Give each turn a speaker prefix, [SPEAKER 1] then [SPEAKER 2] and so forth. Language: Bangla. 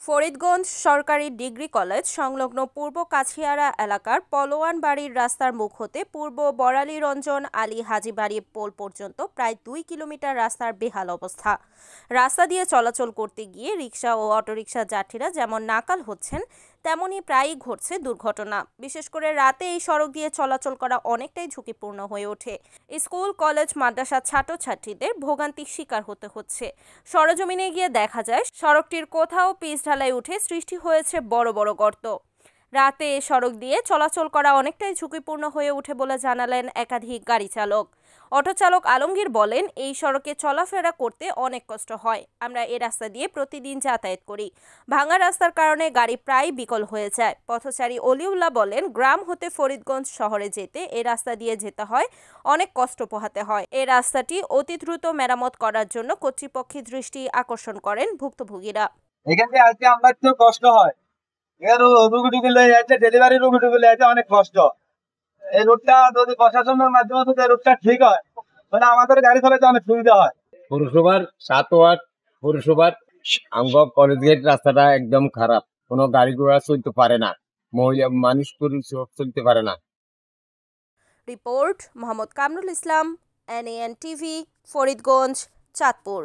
[SPEAKER 1] ফরিদগঞ্জ সরকারি ডিগ্রি কলেজ সংলগ্ন পূর্ব কাছিয়ারা এলাকার পলোয়ান বাড়ির রাস্তার মুখ হতে পূর্ব বড়ালী রঞ্জন আলী হাজীবাড়ি পোল পর্যন্ত প্রায় 2 কিলোমিটার রাস্তার বেহাল অবস্থা। রাস্তা দিয়ে চলাচল করতে গিয়ে রিকশা ও অটোরিকশা যাত্রীরা যেমন নাকাল হচ্ছেন, তেমনই প্রায়ই ঘটছে দুর্ঘটনা। বিশেষ করে রাতে এই সড়ক দিয়ে চলাচল করা অনেকটাই ঝুঁকিপূর্ণ হয়ে ওঠে। স্কুল, কলেজ, মাদ্রাসা ছাত্রছাত্রীদের ভোগান্তির শিকার হতে হচ্ছে। সরেজমিনে গিয়ে দেখা যায় সড়কটির কোথাও পিচ ঢালাই উঠে সৃষ্টি হয়েছে বড় বড় গর্ত। রাতে এ সড়ক দিয়ে চলাচল করা অনেকটাই ঝুঁকিপূর্ণ হয়ে ওঠে বলে জানালেন একাধিক গাড়ি চালক। অটো চালক আলমগীর বলেন, এই সড়কে চলাফেরা করতে অনেক কষ্ট হয়। আমরা এই রাস্তা দিয়ে প্রতিদিন যাতায়াত করি। ভাঙা রাস্তার কারণে গাড়ি প্রায় বিকল হয়ে যায়। পথচারী অলিউল্লাহ বলেন, গ্রাম হতে ফরিদগঞ্জ শহরে যেতে এই রাস্তা দিয়ে যেতে হয়, অনেক কষ্ট পোহাতে হয়। এই রাস্তাটি অতি দ্রুত মেরামত করার জন্য কর্তৃপক্ষের দৃষ্টি আকর্ষণ করেন ভুক্তভোগীরা।
[SPEAKER 2] এখানে আজকে আমার তো কষ্ট হয়, ডেলিভারি রুগী যেতে অনেক কষ্ট। এই রোডটা যদি প্রশাসনের মাধ্যমে যদি রোডটা ঠিক হয়, মানে আমাদের গাড়ি চালাতে অনেক সুবিধা হয়।
[SPEAKER 3] পৌরসভার 7 ওয়ার্ড পৌরসভার আমগো কলেজ গেট রাস্তাটা একদম খারাপ, কোনো গাড়ি ঘোড়া চলতে পারে না, মহিলা মানুষ চলতে পারে না।
[SPEAKER 1] Report Mohammad Kamrul Islam, NAN TV, Faridganj, Chandpur.